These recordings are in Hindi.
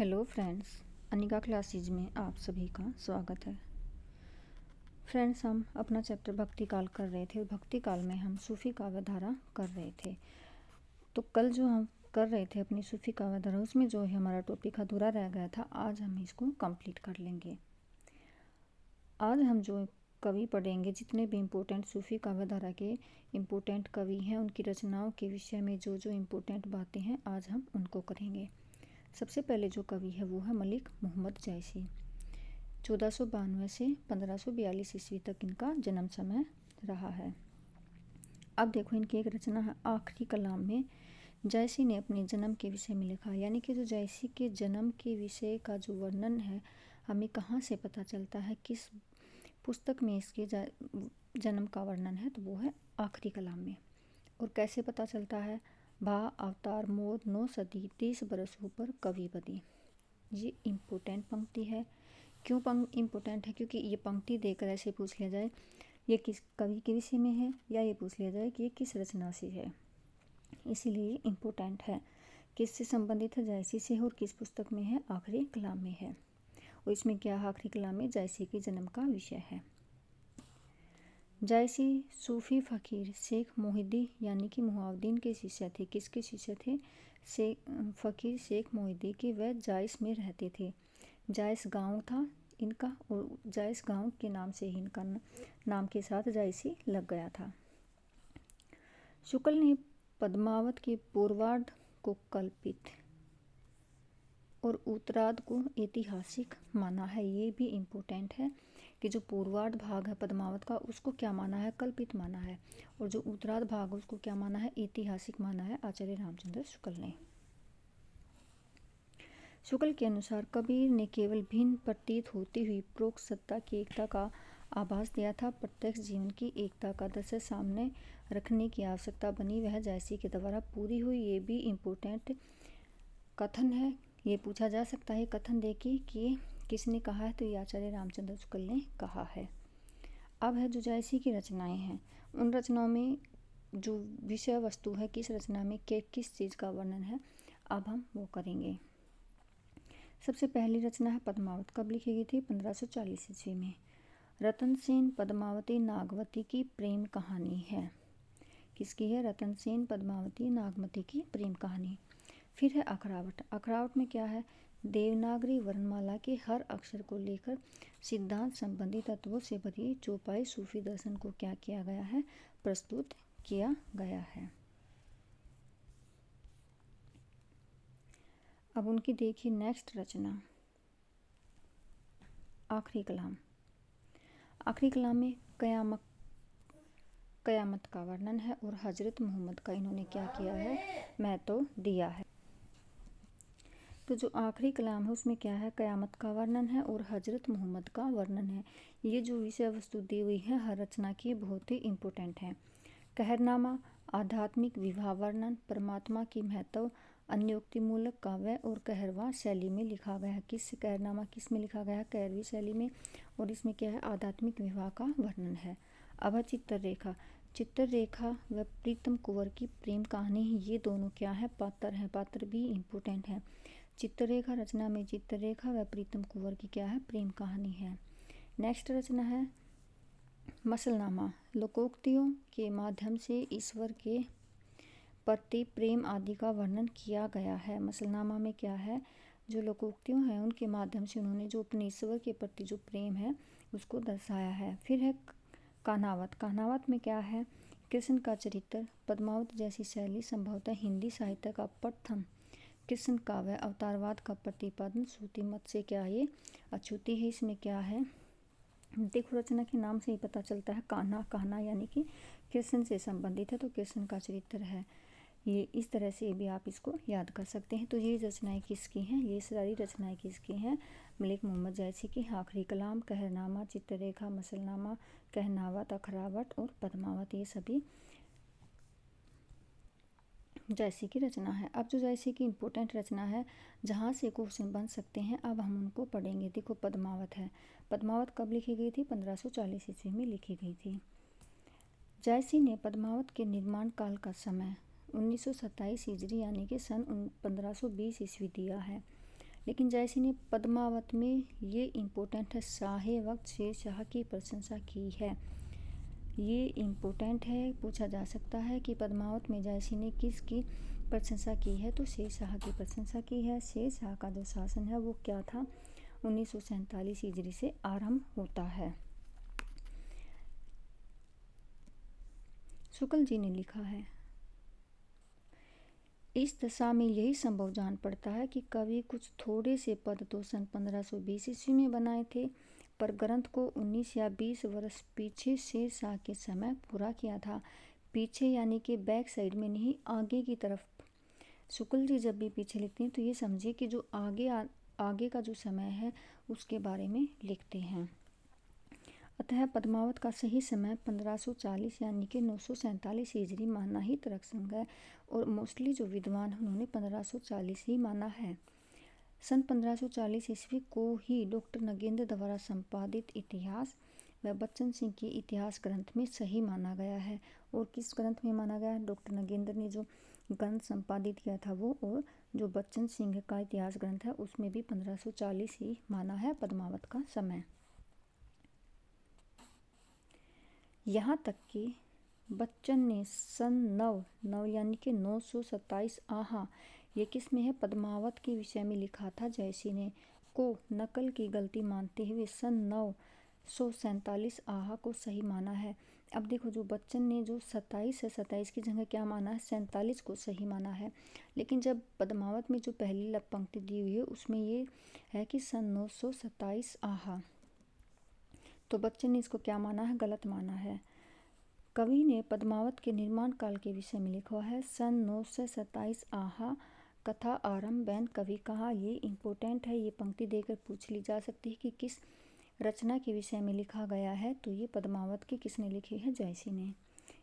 हेलो फ्रेंड्स, अनिका क्लासेज में आप सभी का स्वागत है। फ्रेंड्स, हम अपना चैप्टर भक्ति काल कर रहे थे और भक्ति काल में हम सूफी काव्य धारा कर रहे थे। तो कल जो हम कर रहे थे अपनी सूफी काव्य धारा, उसमें जो है हमारा टॉपिक अधूरा रह गया था, आज हम इसको कंप्लीट कर लेंगे। आज हम जो कवि पढ़ेंगे, जितने भी इम्पोर्टेंट सूफी काव्य धारा के इम्पोर्टेंट कवि हैं, उनकी रचनाओं के विषय में जो जो इम्पोर्टेंट बातें हैं, आज हम उनको करेंगे। सबसे पहले जो कवि है वो है मलिक मोहम्मद जैसी। 1492 से 1542 ईस्वी तक इनका जन्म समय रहा है। अब देखो, इनकी एक रचना है आखिरी कलाम में जैसी ने अपने जन्म के विषय में लिखा। यानी कि जो जैसी के जन्म के विषय का जो वर्णन है, हमें कहाँ से पता चलता है, किस पुस्तक में इसके जन्म का वर्णन है, तो वो है आखिरी कलाम में। और कैसे पता चलता है? भा अवतार मोद 9 सदी 30 बरस ऊपर कवि बदी। ये इम्पोर्टेंट पंक्ति है। क्यों इम्पोर्टेंट है? क्योंकि ये पंक्ति देकर ऐसे पूछ लिया जाए ये किस कवि के विषय में है, या ये पूछ लिया जाए कि ये किस रचना से है, इसीलिए इम्पोर्टेंट है। किससे संबंधित है? जैसी से। और किस पुस्तक में है? आखिरी कलाम में है। और इसमें क्या है? आखिरी कलाम में जैसी के जन्म का विषय है। जैसी सूफी फ़कीर शेख मोहिद्दी यानी कि मुहावदीन के शिष्य थे। किसके शिष्य थे? फ़कीर शेख मोहिद्दी के। वह जायस में रहते थे। जायस गांव था इनका, और जायस गांव के नाम से ही इनका नाम के साथ जायसी लग गया था। शुक्ल ने पद्मावत के पूर्वार्ध को कल्पित और उत्तरार्ध को ऐतिहासिक माना है। ये भी इम्पोर्टेंट है कि जो पूर्वार्ध भाग है पद्मावत का, उसको क्या माना है? कल्पित माना है। और जो उत्तरार्ध भाग उसको क्या माना है? ऐतिहासिक माना है आचार्य रामचंद्र शुक्ल ने। शुक्ल के अनुसार कबीर ने केवल भिन्न प्रतीत होती हुई प्रोक्त सत्ता की एकता का आभास दिया था। प्रत्यक्ष जीवन की एकता का दृश्य सामने रखने की आवश्यकता बनी, वह जैसी के द्वारा पूरी हुई। ये भी इम्पोर्टेंट कथन है। ये पूछा जा सकता है कथन देखिए कि किसने कहा है, तो ये आचार्य रामचंद्र शुक्ल ने कहा है। अब है जो जैसी की रचनाएं हैं, उन रचनाओं में जो विषय वस्तु है, किस रचना में किस चीज़ का वर्णन है, अब हम वो करेंगे। सबसे पहली रचना है पद्मावत। कब लिखी गई थी? 1540 ईस्वी में। रतन सेन पद्मावती नागवती की प्रेम कहानी है। किसकी है? रतन सेन पद्मावती नागवती की प्रेम कहानी। फिर है अखरावट। अखरावट में क्या है? देवनागरी वर्णमाला के हर अक्षर को लेकर सिद्धांत संबंधी तत्वों से भरी चौपाई सूफी दर्शन को क्या किया गया है? प्रस्तुत किया गया है। अब उनकी देखिए नेक्स्ट रचना आखिरी कलाम। आखिरी कलाम में कयामत का वर्णन है और हजरत मोहम्मद का इन्होंने क्या किया है? महत्व दिया है। तो जो आखिरी कलाम है उसमें क्या है? कयामत का वर्णन है और हजरत मोहम्मद का वर्णन है। ये जो विषय वस्तु दी हुई है हर रचना की, बहुत ही इम्पोर्टेंट है। कहरनामा आध्यात्मिक विवाह वर्णन, परमात्मा की महत्व, अन्योक्तिमूलक काव्य और कहरवा शैली में लिखा गया है। कहरनामा किस में लिखा गया है? कहरवी शैली में। और इसमें क्या है? आध्यात्मिक विवाह का वर्णन है। अब है चित्ररेखा। चित्ररेखा व प्रीतम कुंवर की प्रेम कहानी, ये दोनों क्या है? पात्र हैं। पात्र भी इम्पोर्टेंट है। चित्ररेखा रचना में चित्ररेखा व प्रीतम कुंवर की क्या है? प्रेम कहानी है। नेक्स्ट रचना है मसलनामा। लोकोक्तियों के माध्यम से ईश्वर के प्रति प्रेम आदि का वर्णन किया गया है। मसलनामा में क्या है? जो लोकोक्तियों हैं उनके माध्यम से उन्होंने जो अपने ईश्वर के प्रति जो प्रेम है उसको दर्शाया है। फिर है कान्हावत। कान्हावत में क्या है? कृष्ण का चरित्र, पद्मावत जैसी शैली संभवतः हिंदी साहित्य का प्रथम कृष्ण काव्य, अवतारवाद का प्रतिपादन, श्रुति मत से क्या ये अछूती है। इसमें क्या है? देखो, रचना के नाम से ही पता चलता है। कान्हा, कहना यानी कि कृष्ण से संबंधित है, तो कृष्ण का चरित्र है। ये इस तरह से भी आप इसको याद कर सकते हैं। तो ये रचनाएं किसकी हैं? ये सारी रचनाएं किसकी हैं? मलिक मोहम्मद जैसी की। आखिरी कलाम, कहरनामा, चित्ररेखा, मसलनामा, कहनावत, अखरावट और पद्मावत, ये सभी जैसी की रचना है। अब जो जैसी की इम्पोर्टेंट रचना है जहाँ से क्वेश्चन बन सकते हैं, अब हम उनको पढ़ेंगे। देखो, पद्मावत है। पद्मावत कब लिखी गई थी? 1540 ईस्वी में लिखी गई थी। जैसी ने पद्मावत के निर्माण काल का समय 1927 हिजरी यानी कि सन 1520 ईस्वी दिया है। लेकिन जयसी ने पद्मावत में ये इम्पोर्टेंट है, शाहे वक्त शेरशाह की प्रशंसा की है। ये इम्पोर्टेंट है, पूछा जा सकता है कि पद्मावत में जयसी ने किसकी प्रशंसा की है, तो शेरशाह की प्रशंसा की है। शेरशाह का जो शासन है वो क्या था, 1947 ईजरी से आरंभ होता है। शुक्ल जी ने लिखा है, इस दशा में यही संभव जान पड़ता है कि कवि कुछ थोड़े से पद तो सन 1520 ईस्वी में बनाए थे, पर ग्रंथ को 19 या 20 वर्ष पीछे शेरशाह के समय पूरा किया था। पीछे यानी कि बैक साइड में नहीं, आगे की तरफ। शुक्ल जी जब भी पीछे लिखते हैं तो ये समझिए कि जो आगे का जो समय है उसके बारे में लिखते हैं। अतः पद्मावत का सही समय 1540 यानी कि 947 ईजरी मानना ही तर्कसंगत है, और मोस्टली जो विद्वान उन्होंने 1540 ही माना है। सन 1540 ईस्वी को ही डॉक्टर नगेंद्र द्वारा संपादित इतिहास व बच्चन सिंह के इतिहास ग्रंथ में सही माना गया है। और किस ग्रंथ में माना गया है, डॉक्टर नगेंद्र ने जो ग्रंथ संपादित किया था वो, और जो बच्चन सिंह का इतिहास ग्रंथ है उसमें भी 1540 ही माना है पद्मावत का समय। यहाँ तक कि बच्चन ने सन 9 यानी कि 927 आहा, ये किस में है, पद्मावत के विषय में लिखा था जयसी ने, को नकल की गलती मानते हुए सन 947 आहा को सही माना है। अब देखो, जो बच्चन ने जो 27 है, 27 की जगह क्या माना है, 47 को सही माना है। लेकिन जब पद्मावत में जो पहली पंक्ति दी हुई है उसमें ये है कि सन 927 आहा, तो बच्चन ने इसको क्या माना है, गलत माना है। कवि ने पद्मावत के निर्माण काल के विषय में लिखा है, सन 927 आहा कथा आरंभ बैन कवि कहा। ये इम्पोर्टेंट है, ये पंक्ति देकर पूछ ली जा सकती है कि किस रचना के विषय में लिखा गया है, तो ये पद्मावत की किसने लिखी है, जयसी ने।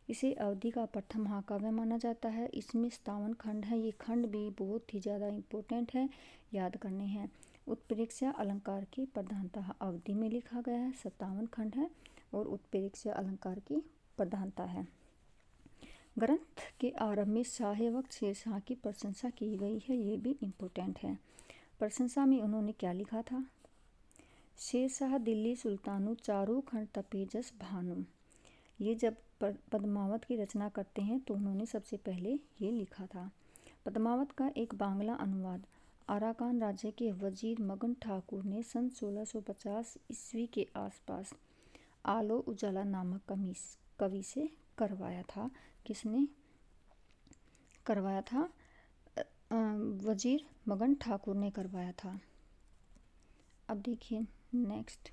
इसे अवधि का प्रथम महाकाव्य माना जाता है। इसमें 57 खंड है, ये खंड भी बहुत ही ज़्यादा इम्पोर्टेंट है, याद करने हैं। उत्प्रेक्षा अलंकार की प्रधानता अवधि में लिखा गया है, 57 खंड है और उत्प्रेक्षा अलंकार की प्रधानता है। ग्रंथ के आरंभ में शाहे वक्त शेरशाह की प्रशंसा की गई है, ये भी इम्पोर्टेंट है। प्रशंसा में उन्होंने क्या लिखा था, शेरशाह दिल्ली सुल्तानु चारों खंड तपेजस भानु। ये जब पद्मावत की रचना करते हैं तो उन्होंने सबसे पहले ये लिखा था। पद्मावत का एक बांग्ला अनुवाद अराकान राज्य के वजीर मगन ठाकुर ने सन 1650 ईस्वी के आसपास आलो उजाला नामक कवि से करवाया था। किसने करवाया था, वजीर मगन ठाकुर ने करवाया था। अब देखिए नेक्स्ट,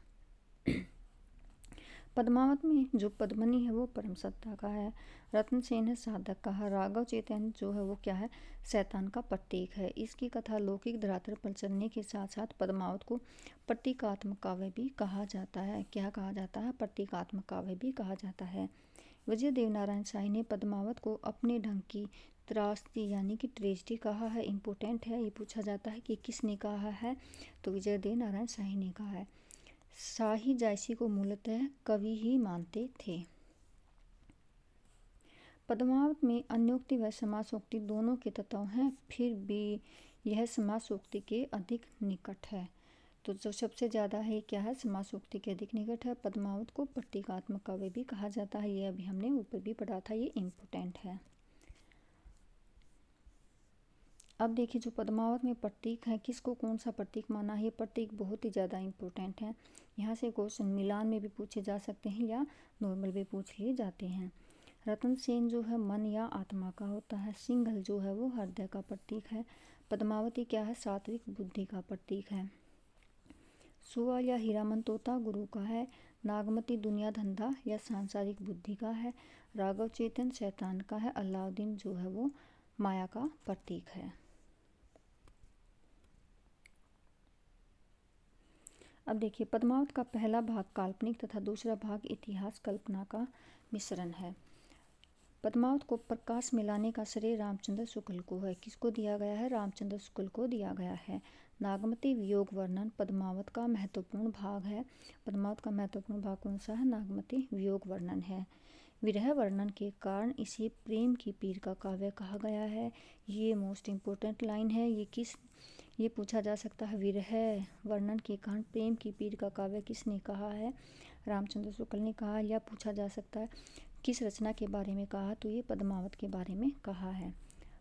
पद्मावत में जो पद्मनी है वो परम सत्ता का है, रत्नसेन है साधक का है, राघव चेतन जो है वो क्या है, शैतान का प्रतीक है। इसकी कथा लौकिक धरातल पर चलने के साथ साथ पद्मावत को प्रतीकात्मक काव्य भी कहा जाता है। क्या कहा जाता है, प्रतीकात्मक काव्य भी कहा जाता है। विजय देवनारायण शाही ने पद्मावत को अपने ढंग की त्रासदी यानी कि ट्रेजिडी कहा है। इम्पोर्टेंट है, ये पूछा जाता है कि किसने कहा है, तो विजय देवनारायण शाही ने कहा है। शाही जयसी को मूलतः कवि ही मानते थे। पद्मावत में अन्योक्ति व समासोक्ति दोनों के तत्व हैं, फिर भी यह समासोक्ति के अधिक निकट है। तो जो सबसे ज़्यादा है क्या है, समासोक्ति के अधिक निकट है। पद्मावत को प्रतीकात्मक काव्य भी कहा जाता है, ये अभी हमने ऊपर भी पढ़ा था, ये इम्पोर्टेंट है। अब देखिए, जो पद्मावत में प्रतीक है, किसको कौन सा प्रतीक माना है, ये प्रतीक बहुत ही ज़्यादा इम्पोर्टेंट है। यहाँ से क्वेश्चन मिलान में भी पूछे जा सकते हैं या नॉर्मल भी पूछ लिए जाते हैं। रत्नसेन जो है मन या आत्मा का होता है, सिंघल जो है वो हृदय का प्रतीक है, पद्मावती क्या है, सात्विक बुद्धि का प्रतीक है, सुआ या हीरामन तोता गुरु का है, नागमती दुनिया धंधा या सांसारिक बुद्धि का है, राघव चेतन शैतान का है, अलाउद्दीन जो है वो माया का प्रतीक है। अब देखिए, पद्मावत का पहला भाग काल्पनिक तथा दूसरा भाग इतिहास कल्पना का मिश्रण है। पद्मावत को प्रकाश में लाने का श्रेय रामचंद्र शुक्ल को है। किसको दिया गया है, रामचंद्र शुक्ल को दिया गया है। नागमती वियोग वर्णन पद्मावत का महत्वपूर्ण भाग है। पद्मावत का महत्वपूर्ण भाग कौन सा है, नागमती वियोग वर्णन है। विरह वर्णन के कारण इसे प्रेम की पीर का काव्य कहा गया है। ये मोस्ट इम्पोर्टेंट लाइन है। ये ये पूछा जा सकता है। विरह वर्णन के कारण प्रेम की पीड़ का काव्य किसने कहा है? रामचंद्र शुक्ल ने कहा। या पूछा जा सकता है किस रचना के बारे में कहा? तो ये पद्मावत के बारे में कहा है।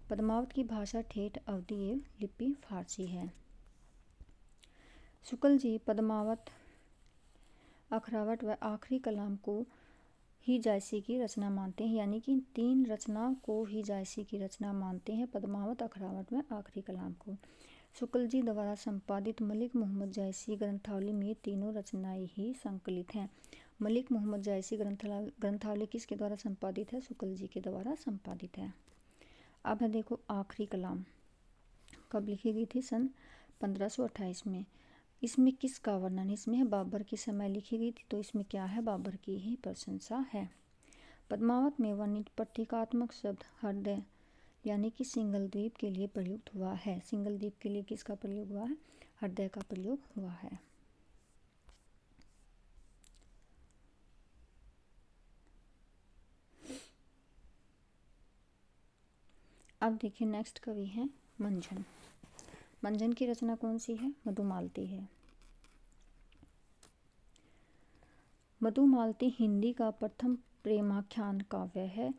पद्मावत की भाषा ठेठ, अवधी एवं लिपि फारसी है। शुक्ल जी पद्मावत, अखरावट व आखिरी कलाम को ही जायसी की रचना मानते हैं, यानी कि 3 रचना को ही जायसी की रचना मानते हैं, पद्मावत, अखरावट व आखिरी कलाम को। शुक्ल जी द्वारा संपादित मलिक मोहम्मद जायसी ग्रंथावली में तीनों रचनाएं ही संकलित हैं। मलिक मोहम्मद जायसी ग्रंथावली किसके द्वारा संपादित है? शुक्ल जी के द्वारा संपादित है। अब है देखो आखिरी कलाम कब लिखी गई थी? सन 1528 में। इसमें किसका वर्णन? इसमें है बाबर के समय लिखी गई थी, तो इसमें क्या है? बाबर की ही प्रशंसा है। पद्मावत में वर्णित प्रतीकात्मक शब्द हृदय यानी कि सिंगल द्वीप के लिए प्रयुक्त हुआ है। सिंगल द्वीप के लिए किसका प्रयोग हुआ है? हृदय का प्रयोग हुआ है। अब देखिए नेक्स्ट कवि हैं मंजन। मंजन की रचना कौन सी है? मधुमालती है। मधुमालती हिंदी का प्रथम प्रेमाख्यान काव्य है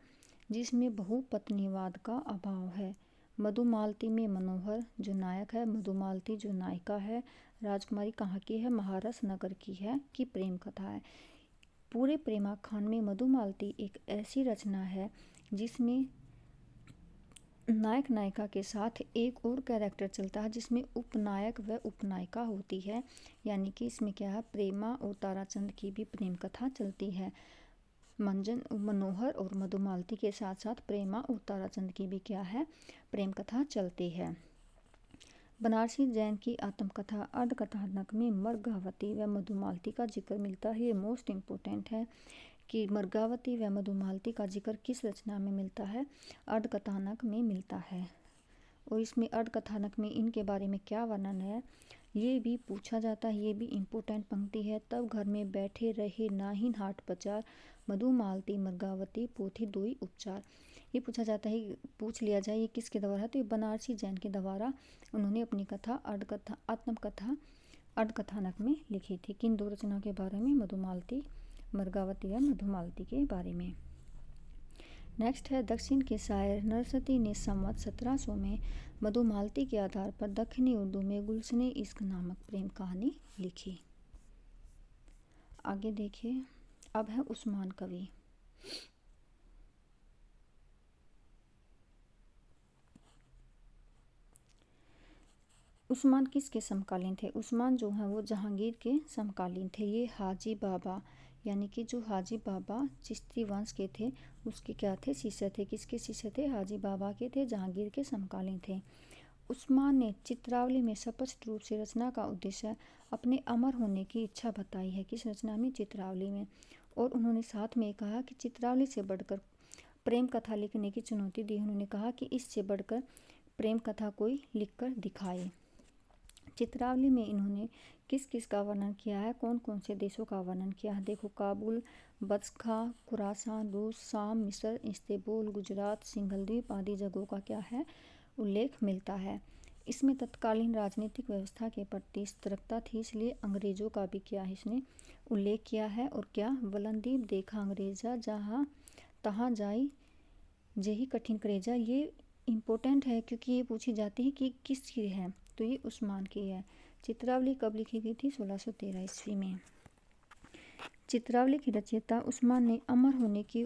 जिसमें बहुपत्नीवाद का अभाव है। मधुमालती में मनोहर जो नायक है, मधुमालती जो नायिका है, राजकुमारी कहाँ की है? महारस नगर की है, कि प्रेम कथा है। पूरे प्रेमाख्यान में मधुमालती एक ऐसी रचना है जिसमें नायक नायिका के साथ एक और कैरेक्टर चलता है जिसमें उपनायक व उपनायिका होती है, यानी कि इसमें क्या है? प्रेमा और ताराचंद की भी प्रेम कथा चलती है। मंजन, मनोहर और मधुमालती के साथ साथ प्रेमा और ताराचंद की भी क्या है? प्रेम कथा चलती है। बनारसी जैन की आत्मकथा अर्धकथानक में मर्गावती व मधुमालती का जिक्र मिलता है। ये मोस्ट इम्पोर्टेंट है कि मर्गावती व मधुमालती का जिक्र किस रचना में मिलता है? अर्धकथानक में मिलता है। और इसमें अर्धकथानक में इनके बारे में क्या वर्णन है ये भी पूछा जाता है। ये भी इम्पोर्टेंट पंक्ति है। तब घर में बैठे रहे नाहिन हाट पचार, मधुमालती मर्गावती पोथी दोई उपचार। ये पूछा जाता है, पूछ लिया जाए ये किसके द्वारा है? तो ये बनारसी जैन के द्वारा उन्होंने अपनी कथा आत्मकथा अर्धकथानक में लिखी थी। किन 2 रचनाओं के बारे में? मधुमालती मर्गावती या मधुमालती के बारे में। नेक्स्ट है दक्षिण के शायर नरसती ने संवत 1700 में मधुमालती के आधार पर दक्षिणी उर्दू में गुलशने इश्क नामक प्रेम कहानी लिखी। आगे देखिए अब है उस्मान कवि। उस्मान किसके समकालीन थे? उस्मान जो है वो जहांगीर के समकालीन थे। ये हाजी बाबा यानी कि जो हाजी बाबा चिश्ती वंश के थे उसके क्या थे? शिष्य थे। किसके शिष्य थे? हाजी बाबा के थे, जहांगीर के समकालीन थे। उस्मान ने चित्रावली में स्पष्ट रूप से रचना का उद्देश्य अपने अमर होने की इच्छा बताई है। किस रचना में? चित्रावली में। और उन्होंने साथ में कहा कि चित्रावली से बढ़कर प्रेम कथा लिखने की चुनौती दी। उन्होंने कहा कि इससे बढ़कर प्रेम कथा कोई लिखकर दिखाए। चित्रावली में इन्होंने किस किस का वर्णन किया है? कौन कौन से देशों का वर्णन किया है? देखो काबुल, बस्खा, खुरासान, रूस, शाम, मिस्र, इस्तांबुल, गुजरात, सिंघल द्वीप आदि जगहों का क्या है? उल्लेख मिलता है। इसमें तत्कालीन राजनीतिक व्यवस्था के प्रति सतर्कता थी, इसलिए अंग्रेजों का भी क्या है इसने उल्लेख किया है। और क्या? वलंदीप देखा अंग्रेजा जहाँ तहाँ जाई जेही कठिन करेजा। ये इम्पोर्टेंट है क्योंकि ये पूछी जाती है कि किसकी है, तो ये उस्मान की है। चित्रावली कब लिखी गई थी? 1613 ईस्वी में। चित्रावली की रचयिता उस्मान ने अमर होने की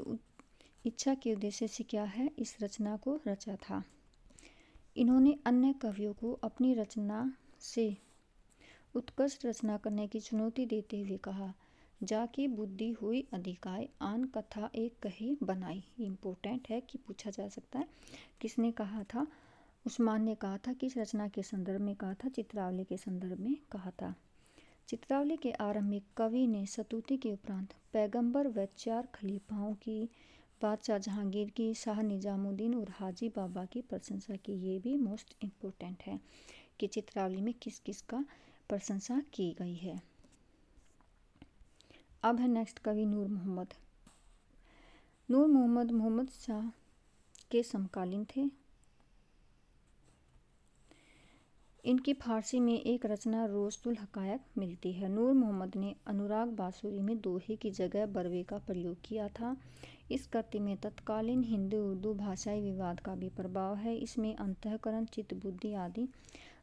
इच्छा के उद्देश्य से क्या है? इस रचना को रचा था। इन्होंने अन्य कवियों को अपनी रचना से उत्कृष्ट रचना करने की चुनौती देते हुए कहा, जाकी बुद्धि हुई अधिकाय आन कथा एक कही बनाई। इम्पोर्टेंट है कि पूछा जा सकता है किसने कहा था? उस्मान ने कहा था। किस रचना के संदर्भ में कहा था? चित्रावली के संदर्भ में कहा था। चित्रावली के आरंभ में कवि ने सतूती के उपरांत पैगंबर व 4 खलीफाओं की, बादशाह जहांगीर की, शाह निजामुद्दीन और हाजी बाबा की प्रशंसा की। ये भी मोस्ट इम्पोर्टेंट है कि चित्रावली में किस किस का प्रशंसा की गई है। अब है नेक्स्ट कवि नूर मोहम्मद। नूर मोहम्मद मोहम्मद शाह के समकालीन थे। इनकी फारसी में एक रचना रोज़तुल हकायक मिलती है। नूर मोहम्मद ने अनुराग बांसुरी में दोहे की जगह बरवे का प्रयोग किया था। इस कृति में तत्कालीन हिंदी उर्दू भाषाई विवाद का भी प्रभाव है। इसमें अंतःकरण, चित्त, बुद्धि आदि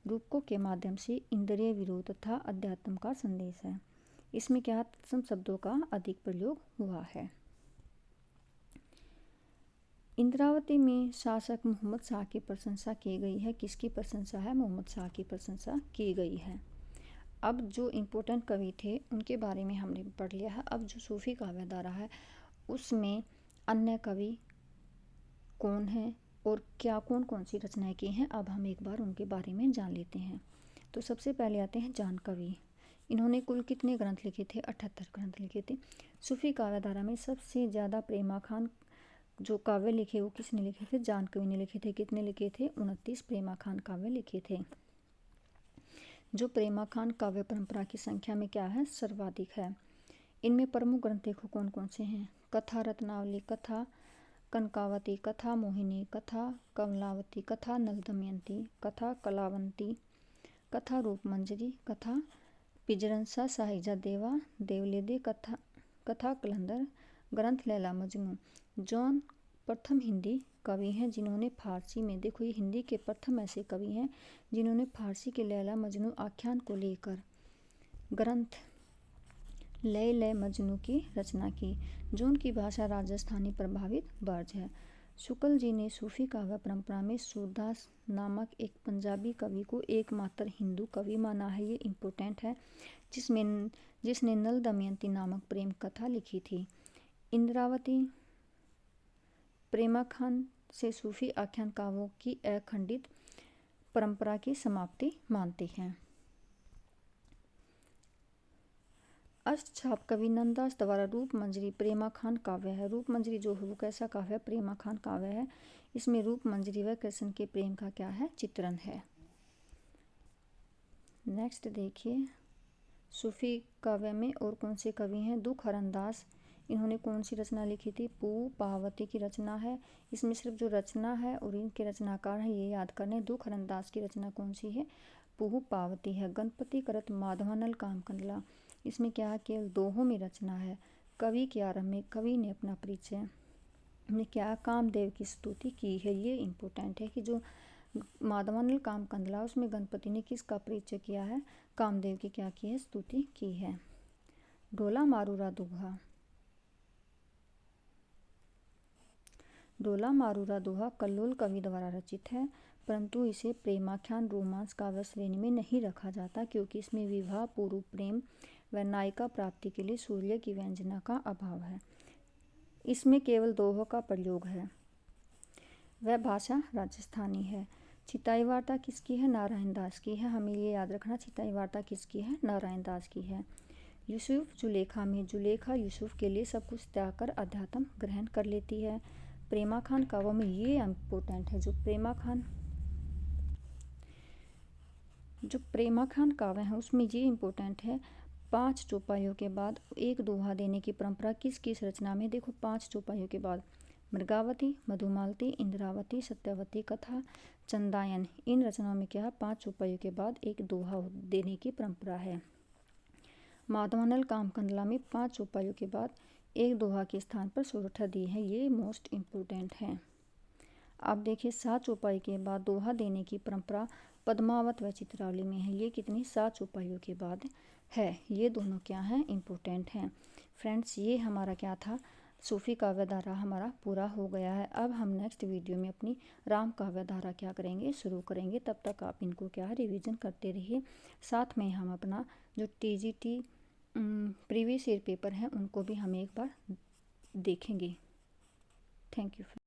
रूपकों के माध्यम से इंद्रिय विरोध तथा अध्यात्म का संदेश है। इसमें क्या तत्सम शब्दों का अधिक प्रयोग हुआ है। इंद्रावती में शासक मोहम्मद शाह की प्रशंसा की गई है। किसकी प्रशंसा है? मोहम्मद शाह की प्रशंसा की गई है। अब जो इम्पोर्टेंट कवि थे उनके बारे में हमने पढ़ लिया है। अब जो सूफी काव्यधारा है उसमें अन्य कवि कौन हैं और क्या कौन कौन सी रचनाएं की हैं, अब हम एक बार उनके बारे में जान लेते हैं। तो सबसे पहले आते हैं जान कवि। इन्होंने कुल कितने ग्रंथ लिखे थे? 78 ग्रंथ लिखे थे। सूफी काव्यधारा में सबसे ज़्यादा प्रेमा खान जो काव्य लिखे वो किसने लिखे थे? जान कवि ने लिखे थे। कितने लिखे थे? 29 प्रेमा खान काव्य लिखे थे। जो प्रेमा खान काव्य परंपरा की संख्या में क्या है? सर्वाधिक है। इनमें प्रमुख ग्रंथ देखो कौन कौन से हैं। कथा रत्नावली, कथा कनकावती, कथा मोहिनी, कथा कमलावती, कथा नल दमयंती, कथा कलावंती, कथा रूपमंजरी, कथा पिजरंसा साहिजा देवा देवलेदे, कथा कलंदर, ग्रंथ लैला मजनू। जॉन प्रथम हिंदी कवि हैं जिन्होंने फारसी में, देखो ये हिंदी के प्रथम ऐसे कवि हैं जिन्होंने फारसी के लैला मजनू आख्यान को लेकर ग्रंथ लैला मजनू की रचना की। जॉन की भाषा राजस्थानी प्रभावित ब्रज है। शुक्ल जी ने सूफी काव्य परंपरा में सूरदास नामक एक पंजाबी कवि को एकमात्र हिंदू कवि माना है। ये इम्पोर्टेंट है। जिसने नल दमयंती नामक प्रेम कथा लिखी थी। इंद्रावती प्रेमा खान से सूफी आख्यान काव्यों की अखंडित परंपरा की समाप्ति मानती हैं। अष्टछाप कवि नंददास द्वारा रूपमंजरी प्रेमा खान काव्य है। रूपमंजरी जो है वो कैसा काव्य है? प्रेमा खान काव्य है। इसमें रूपमंजरी व कृष्ण के प्रेम का क्या है? चित्रण है। नेक्स्ट देखिए सूफी काव्य में और कौन से कवि हैं? दुख हरनदास, इन्होंने कौन सी रचना लिखी थी? पू पावती की रचना है। इसमें सिर्फ जो रचना है और इनके रचनाकार हैं ये याद करने। दुख हरनदास की रचना कौन सी है? पुह पावती है। गणपति करत माधवानल काम कंडला, इसमें क्या है? केवल दोहों में रचना है। कवि के आरंभ में कवि ने अपना परिचय ने क्या कामदेव की स्तुति की है। ये इम्पोर्टेंट है कि जो माधवानल काम कंडला उसमें गणपति ने किसका परिचय किया है? कामदेव की क्या की है? स्तुति की है। ढोला मारूरा दोहा, ढोला मारूरा दोहा कल्लोल कवि द्वारा रचित है, परंतु इसे प्रेमाख्यान रोमांस काव्य श्रेणी में नहीं रखा जाता क्योंकि इसमें विवाह पूर्व प्रेम व नायिका प्राप्ति के लिए सूर्य की व्यंजना का अभाव है। इसमें केवल दोहों का प्रयोग है। वह भाषा राजस्थानी है। चिताई वार्ता किसकी है? नारायण दास की है। हमें ये याद रखना, चिताई वार्ता किसकी है? नारायण दास की है। यूसुफ जुलेखा में जुलेखा यूसुफ के लिए सब कुछ त्याग कर अध्यात्म ग्रहण कर लेती है। प्रेमा खान काव्यों में ये इम्पोर्टेंट है, जो प्रेमा खान काव्य है उसमें ये इम्पोर्टेंट है। 5 चौपाइयों के बाद एक दोहा देने की परंपरा किस किस रचना में? देखो 5 चौपाइयों के बाद मृगावती, मधुमालती, इंद्रावती, सत्यवती कथा, चंदायन, इन रचनाओं में क्या है? 5 चौपाइयों के बाद एक दोहा देने की परंपरा है। माधवानल काम कंडला में 5 चौपाइयों के बाद एक दोहा के स्थान पर सोरठा दी है। ये मोस्ट इम्पोर्टेंट है। अब देखिए 7 चौपाई के बाद दोहा देने की परंपरा पद्मावत व चित्रावली में है। ये कितनी? 7 चौपाइयों के बाद है। ये दोनों क्या हैं? इम्पोर्टेंट हैं। फ्रेंड्स ये हमारा क्या था? सूफी काव्यधारा हमारा पूरा हो गया है। अब हम नेक्स्ट वीडियो में अपनी राम काव्यधारा क्या करेंगे? शुरू करेंगे। तब तक आप इनको क्या है? रिवीजन करते रहिए। साथ में हम अपना जो TGT प्रीवियस ईयर पेपर हैं उनको भी हम एक बार देखेंगे। Thank you.